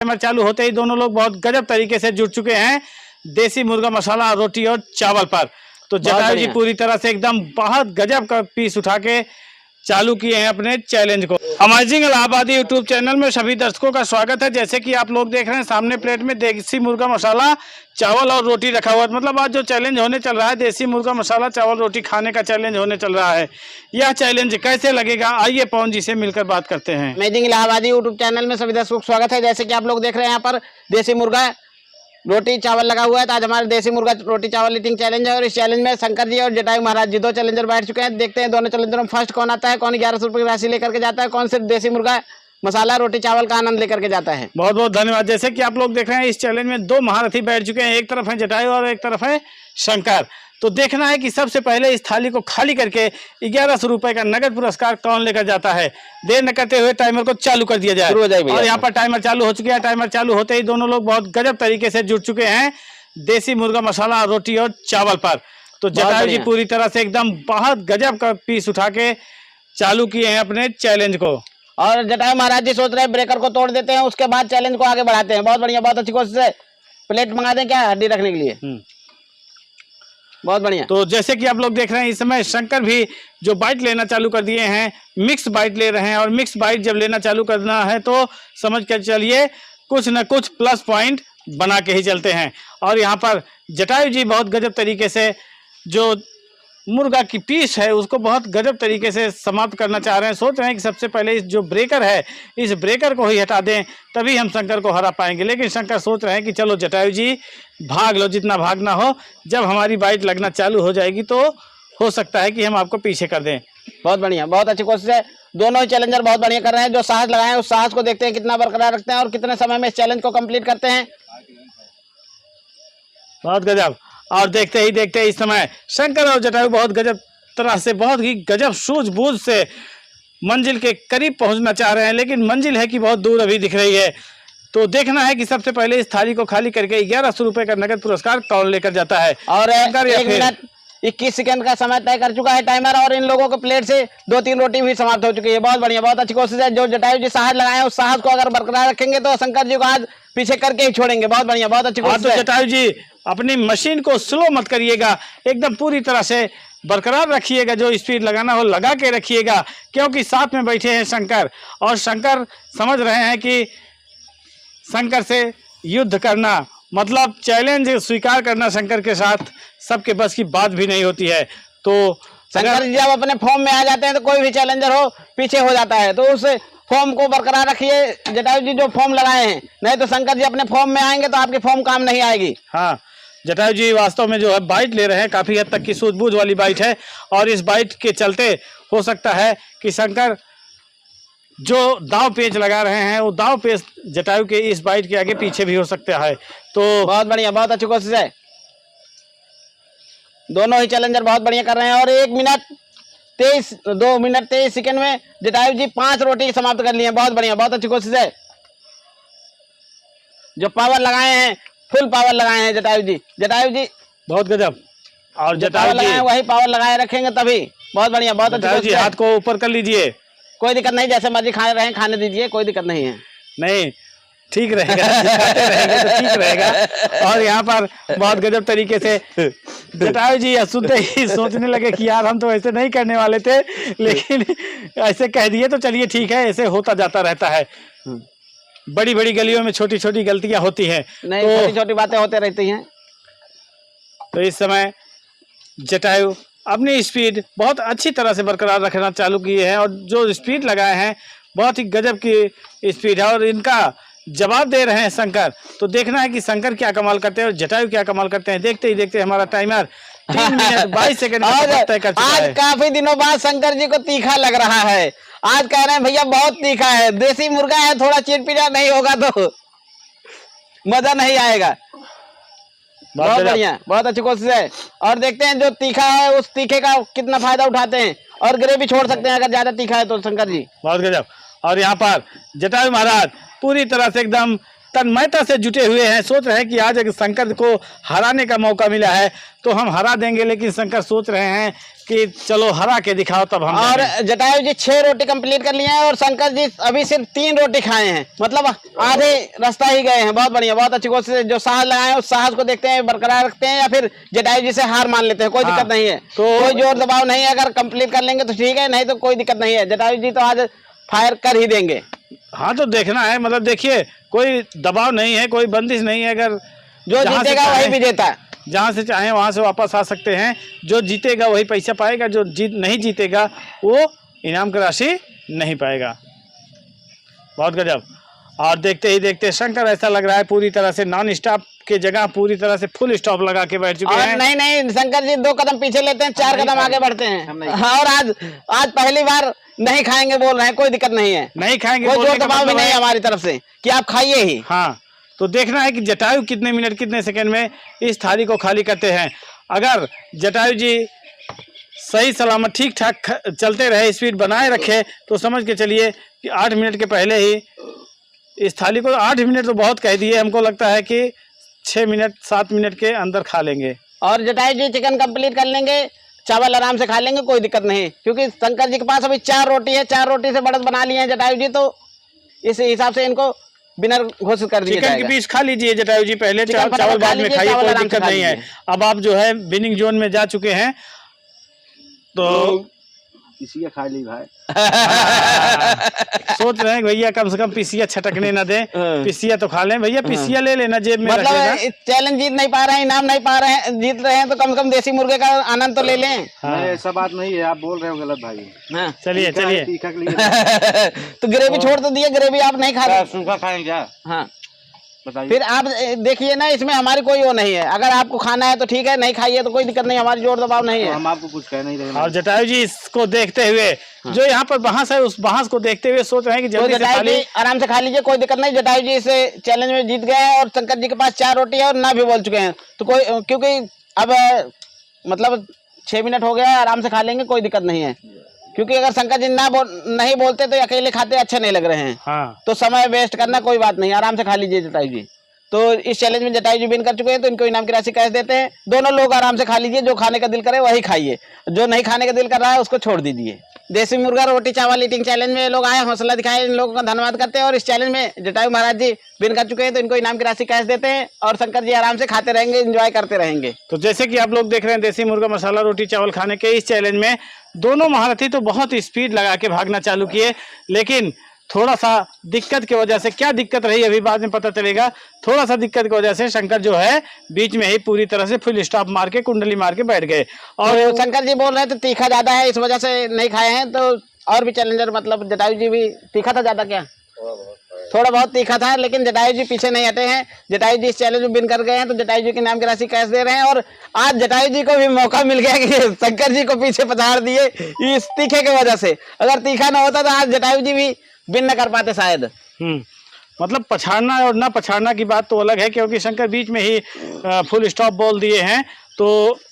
Timer चालू होते ही दोनों लोग बहुत गजब तरीके से जुट चुके हैं देसी मुर्गा मसाला रोटी और चावल पर। तो जटायु जी पूरी तरह से एकदम बहुत गजब का पीस उठा के चालू किए हैं अपने चैलेंज को। अमेजिंग इलाहाबादी यूट्यूब चैनल में सभी दर्शकों का स्वागत है। जैसे कि आप लोग देख रहे हैं सामने प्लेट में देसी मुर्गा मसाला चावल और रोटी रखा हुआ है। मतलब आज जो चैलेंज होने चल रहा है देसी मुर्गा मसाला चावल रोटी खाने का चैलेंज होने चल रहा है। यह चैलेंज कैसे लगेगा, आइए पवन जी से मिलकर बात करते हैं। अमेजिंग इलाहाबादी यूट्यूब चैनल में सभी दर्शकों का स्वागत है। जैसे कि आप लोग देख रहे हैं यहाँ पर देसी मुर्गा रोटी चावल लगा हुआ है। तो आज हमारे देसी मुर्गा रोटी चावल ईटिंग चैलेंज है और इस चैलेंज में शंकर जी और जटायु महाराज जी दो चैलेंजर बैठ चुके हैं। देखते हैं दोनों चैलेंजर में फर्स्ट कौन आता है, कौन 1100 रुपये की राशि लेकर के जाता है, कौन सिर्फ देसी मुर्गा मसाला रोटी चावल का आनंद लेकर के जाता है। बहुत बहुत धन्यवाद। जैसे कि आप लोग देख रहे हैं इस चैलेंज में दो महारथी बैठ चुके हैं, एक तरफ है जटायु और एक तरफ है शंकर। तो देखना है कि सबसे पहले इस थाली को खाली करके 1100 रुपए का नगद पुरस्कार कौन लेकर जाता है। देर न करते हुए टाइमर को चालू कर दिया जाए। और यहाँ पर टाइमर चालू हो चुका है। टाइमर चालू होते ही दोनों लोग बहुत गजब तरीके से जुट चुके हैं देसी मुर्गा मसाला रोटी और चावल पर। तो जटायु जी पूरी तरह से एकदम बहुत गजब का पीस उठा के चालू किए हैं अपने चैलेंज को। और जटायु महाराज जी सोच रहे हैं ब्रेकर को तोड़ देते हैं, उसके बाद चैलेंज को आगे बढ़ाते हैं। बहुत बढ़िया, बहुत अच्छी कोशिश है। प्लेट मंगा दें क्या हड्डी रखने के लिए? बहुत बढ़िया। तो जैसे कि आप लोग देख रहे हैं इस समय शंकर भी जो बाइट लेना चालू कर दिए हैं, मिक्स बाइट ले रहे हैं। और मिक्स बाइट जब लेना चालू करना है तो समझ कर चलिए कुछ न कुछ प्लस पॉइंट बना के ही चलते हैं। और यहाँ पर जटायु जी बहुत गजब तरीके से जो मुर्गा की पीस है उसको बहुत गजब तरीके से समाप्त करना चाह रहे हैं। सोच रहे हैं कि सबसे पहले इस जो ब्रेकर है इस ब्रेकर को ही हटा दें, तभी हम शंकर को हरा पाएंगे। लेकिन शंकर सोच रहे हैं कि चलो जटायु जी भाग लो, जितना भागना हो। जब हमारी बाइट लगना चालू हो जाएगी तो हो सकता है कि हम आपको पीछे कर दें। बहुत बढ़िया, बहुत अच्छी कोशिश है। दोनों ही चैलेंजर बहुत बढ़िया कर रहे हैं। जो साहस लगाए हैं उस साहस को देखते हैं कितना बरकरार रखते हैं और कितने समय में इस चैलेंज को कंप्लीट करते हैं। बहुत गजब। और देखते ही देखते इस समय शंकर और जटायु बहुत गजब तरह से बहुत ही गजब सूझबूझ से मंजिल के करीब पहुंचना चाह रहे हैं। लेकिन मंजिल है कि बहुत दूर अभी दिख रही है। तो देखना है कि सबसे पहले इस थाली को खाली करके 1100 रुपए का नगद पुरस्कार कौन लेकर जाता है। और 1 मिनट 21 सेकंड का समय तय कर चुका है टाइमर। और इन लोगों के प्लेट से 2-3 रोटी भी समाप्त हो चुकी है। बहुत बढ़िया, बहुत अच्छी कोशिश है। जो जटायु जी साहस लगाए उस साहस को अगर बरकरार रखेंगे तो शंकर जी को आज पीछे करके ही छोड़ेंगे। बहुत बढ़िया, बहुत अच्छी कोशिश है। जटायु जी अपनी मशीन को स्लो मत करिएगा, एकदम पूरी तरह से बरकरार रखिएगा। जो स्पीड लगाना हो लगा के रखिएगा, क्योंकि साथ में बैठे हैं शंकर। और शंकर समझ रहे हैं कि शंकर से युद्ध करना मतलब चैलेंज स्वीकार करना शंकर के साथ सबके बस की बात भी नहीं होती है। तो शंकर जी जब अपने फॉर्म में आ जाते हैं तो कोई भी चैलेंजर हो पीछे हो जाता है। तो उस फॉर्म को बरकरार रखिए जटायु जी जो फॉर्म लगाए हैं, नहीं तो शंकर जी अपने फॉर्म में आएंगे तो आपकी फॉर्म काम नहीं आएगी। हाँ, जटायु जी वास्तव में जो है बाइट ले रहे हैं, काफी हद तक की सूझबूझ वाली बाइट है। और इस बाइट के चलते हो सकता है कि शंकर जो दाव पेच लगा रहे हैं वो दाव पेच जटायु के इस बाइट के आगे पीछे भी हो सकता है। तो बहुत बढ़िया, बहुत अच्छी कोशिश है। दोनों ही चैलेंजर बहुत बढ़िया कर रहे हैं। और 2 मिनट 23 सेकंड में जटायु जी 5 रोटी समाप्त कर लिए हैं। बहुत बढ़िया, बहुत अच्छी कोशिश है। जो पावर लगाए हैं फुल पावर लगाए हैं जटायु जी बहुत गजब। और जटायु जी वही पावर लगाए रखेंगे तभी। बहुत बढ़िया, बहुत अच्छी कोशिश है। हाथ को ऊपर कर लीजिए, कोई दिक्कत नहीं, जैसे मर्जी खाने रहे खाने दीजिए, कोई दिक्कत नहीं है। नहीं ठीक रहेगा, रहेंगे तो ठीक रहेगा। और यहाँ पर बहुत गजब तरीके से जटायु जी सुनते ही सोचने लगे कि यार हम तो ऐसे नहीं करने वाले थे, लेकिन ऐसे कह दिए तो चलिए ठीक है, ऐसे होता जाता रहता है। बड़ी बड़ी गलियों में छोटी छोटी गलतियां होती हैं, नहीं तो छोटी छोटी बातें होते रहती हैं। तो इस समय जटायु अपनी स्पीड बहुत अच्छी तरह से बरकरार रखना चालू किए हैं। और जो स्पीड लगाए हैं बहुत ही गजब की स्पीड है। और इनका जवाब दे रहे हैं शंकर। तो देखना है कि शंकर क्या कमाल करते हैं और जटायु क्या कमाल करते हैं। देखते ही देखते हमारा टाइमर 3 मिनट 22 सेकंड तय कर चुका है। आज काफी दिनों बाद शंकर जी को तीखा लग रहा है। आज कह रहे हैं भैया बहुत तीखा है, देसी मुर्गा है, थोड़ा चिटपिटा नहीं होगा तो मजा नहीं आएगा। बहुत बढ़िया, बहुत अच्छी कोशिश है। और देखते हैं जो तीखा है उस तीखे का कितना फायदा उठाते हैं। और ग्रेवी छोड़ सकते हैं अगर ज्यादा तीखा है तो शंकर जी। बहुत गजब। और यहाँ पर जटायु महाराज पूरी तरह से एकदम तन्मयता से जुटे हुए हैं, सोच रहे हैं कि आज अगर शंकर को हराने का मौका मिला है तो हम हरा देंगे, लेकिन शंकर सोच रहे हैं कि चलो हरा के दिखाओ तब हम। और जटायु जी 6 रोटी कंप्लीट कर लिए हैं और शंकर जी अभी सिर्फ 3 रोटी खाए हैं, मतलब आधे रास्ता ही गए हैं। बहुत बढ़िया, बहुत अच्छी कोशिश है। जो साहस लगाए उस साहस को देखते हैं, बरकरार रखते हैं, या फिर जटायु जी से हार मान लेते हैं, कोई दिक्कत नहीं है। तो कोई जोर दबाव नहीं है, अगर कंप्लीट कर लेंगे तो ठीक है, नहीं तो कोई दिक्कत नहीं है। जटायु जी तो आज फायर कर ही देंगे। हाँ तो देखना है, मतलब देखिए कोई दबाव नहीं है, कोई बंदिश नहीं है। अगर जो जीतेगा वही विजेता है, जहाँ से चाहें वहाँ से वापस आ सकते हैं। जो जीतेगा वही पैसा पाएगा, जो नहीं जीतेगा वो इनाम की राशि नहीं पाएगा। बहुत गजब। और देखते ही देखते शंकर ऐसा लग रहा है पूरी तरह से नॉन स्टॉप के जगह पूरी तरह से फुल स्टॉप लगा के बैठ चुके हैं। नहीं शंकर जी 2 कदम पीछे लेते हैं, 4 कदम आगे बढ़ते हैं। और आज पहली बार नहीं खाएंगे बोल रहे हैं, कोई दिक्कत नहीं है, नहीं खाएंगे, कोई जोर दबाव भी नहीं है हमारी तरफ से कि आप खाइए ही। हाँ तो देखना है कि जटायु कितने मिनट कितने सेकंड में इस थाली को खाली करते हैं। अगर जटायु जी सही सलामत ठीक ठाक चलते रहे, स्पीड बनाए रखे, तो समझ के चलिए कि 8 मिनट के पहले ही इस थाली को, 8 मिनट तो बहुत कह दिए, हमको लगता है कि 6 मिनट 7 मिनट के अंदर खा लेंगे। और जटायु जी चिकन कंप्लीट कर लेंगे, चावल आराम से खा लेंगे, कोई दिक्कत नहीं, क्योंकि शंकर जी के पास अभी 4 रोटी है, 4 रोटी से बढ़त बना लिए हैं जटायु जी, तो इस हिसाब से इनको विनर घोषित कर दिया जाएगा। चिकन के पीस खा लीजिए जटायु जी, पहले चावल बाद में खाइए, कोई दिक्कत नहीं है। अब आप जो है विनिंग जोन में जा चुके हैं तो पिसिया खा ली भाई। सोच रहे हैं भैया कम से कम पिसिया छटकने ना दे, पिसिया तो खा लें भैया, पिसिया ले लेना जेब में, मतलब चैलेंज जीत नहीं पा रहे हैं, इनाम नहीं पा रहे हैं, जीत रहे हैं तो कम से कम देसी मुर्गे का आनंद तो ले लें। हाँ। ऐसा बात नहीं है, आप बोल रहे हो गलत भाई। हाँ। चलिए चलिए तो ग्रेवी छोड़ तो दिए, ग्रेवी आप नहीं खा रहे, सूखा खाएंगे क्या? हाँ फिर आप देखिए ना, इसमें हमारी कोई वो नहीं है, अगर आपको खाना है तो ठीक है, नहीं खाइए तो कोई दिक्कत नहीं, हमारी जोर दबाव नहीं है, हम आपको कुछ कह नहीं रहे। और जटायु जी इसको देखते हुए जो यहाँ पर बहस है, उस बहस को देखते हुए सोच रहे हैं कि जल्दी से जटायु जी आराम से खा लीजिए, कोई दिक्कत नहीं। जटायु जी इस चैलेंज में जीत गए हैं और शंकर जी के पास 4 रोटी है और ना भी बोल चुके हैं, तो कोई, क्योंकि अब मतलब 6 मिनट हो गया, आराम से खा लेंगे, कोई दिक्कत नहीं है। क्योंकि अगर शंकर जी नहीं बोलते तो अकेले खाते अच्छे नहीं लग रहे हैं। हाँ। तो समय वेस्ट करना कोई बात नहीं, आराम से खा लीजिए जटायु जी। तो इस चैलेंज में जटायु जी विन कर चुके हैं, तो इनको इनाम की राशि कैश देते हैं। दोनों लोग आराम से खा लीजिए, जो खाने का दिल करे वही खाइए, जो नहीं खाने का दिल कर रहा है उसको छोड़ दीजिए। देसी मुर्गा रोटी चावल ईटिंग चैलेंज में लोग आए, हौसला दिखाए, इन लोगों का धन्यवाद करते हैं। और इस चैलेंज में जटायु महाराज जी विन कर चुके हैं, तो इनको इनाम की राशि कैश देते हैं और शंकर जी आराम से खाते रहेंगे, एंजॉय करते रहेंगे। तो जैसे कि आप लोग देख रहे हैं देसी मुर्गा मसाला रोटी चावल खाने के इस चैलेंज में दोनों महारथी तो बहुत स्पीड लगा के भागना चालू किए, लेकिन थोड़ा सा दिक्कत की वजह से, क्या दिक्कत रही अभी बाद में पता चलेगा, थोड़ा सा दिक्कत की वजह से शंकर जो है बीच में ही पूरी तरह से फुल स्टॉप मार के कुंडली मार के बैठ गए। और तो शंकर जी बोल रहे थे तीखा ज्यादा है, इस वजह से नहीं खाए हैं। तो और भी चैलेंजर मतलब जटायु जी भी तीखा था ज्यादा, क्या थोड़ा बहुत तीखा था, लेकिन जटायु जी पीछे नहीं हटे हैं। जटायु जी इस चैलेंज में विन कर गए हैं, तो जटायु जी के नाम की राशि कैश दे रहे हैं। और आज जटायु जी को भी मौका मिल गया कि शंकर जी को पीछे पछाड़ दिए इस तीखे की वजह से। अगर तीखा ना होता तो आज जटायु जी भी विन न कर पाते शायद। मतलब पछाड़ना और ना पछाड़ना की बात तो अलग है, क्योंकि शंकर बीच में ही फुल स्टॉप बोल दिए हैं। तो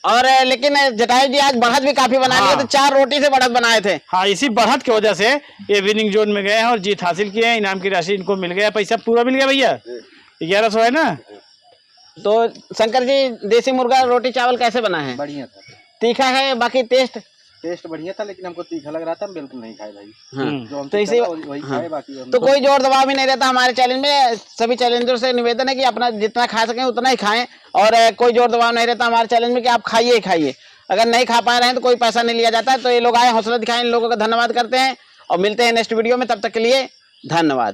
और लेकिन जटायु जी आज बढ़त भी काफी बना लिए, तो 4 रोटी से बढ़त बनाए थे। हाँ, इसी बढ़त की वजह से ये विनिंग जोन में गए हैं और जीत हासिल किए हैं। इनाम की राशि इनको मिल गया, पैसा पूरा मिल गया भैया, 1100 है ना। तो शंकर जी देसी मुर्गा रोटी चावल कैसे बना है? बढ़िया था, तीखा है, बाकी टेस्ट बढ़िया था, लेकिन हमको तीखा लग रहा था, हम बिल्कुल नहीं खाए भाई। हाँ। तो इसी वही खाए, बाकी तो कोई जोर दबाव भी नहीं रहता हमारे चैलेंज में। सभी चैलेंजर से निवेदन है कि अपना जितना खा सकें उतना ही खाएं, और कोई जोर दबाव नहीं रहता हमारे चैलेंज में कि आप खाइए ही खाइए। अगर नहीं खा पा रहे हैं तो कोई पैसा नहीं लिया जाता है। तो ये लोग आए, हौसला दिखाएं, इन लोगों का धन्यवाद करते हैं और मिलते हैं नेक्स्ट वीडियो में। तब तक के लिए धन्यवाद।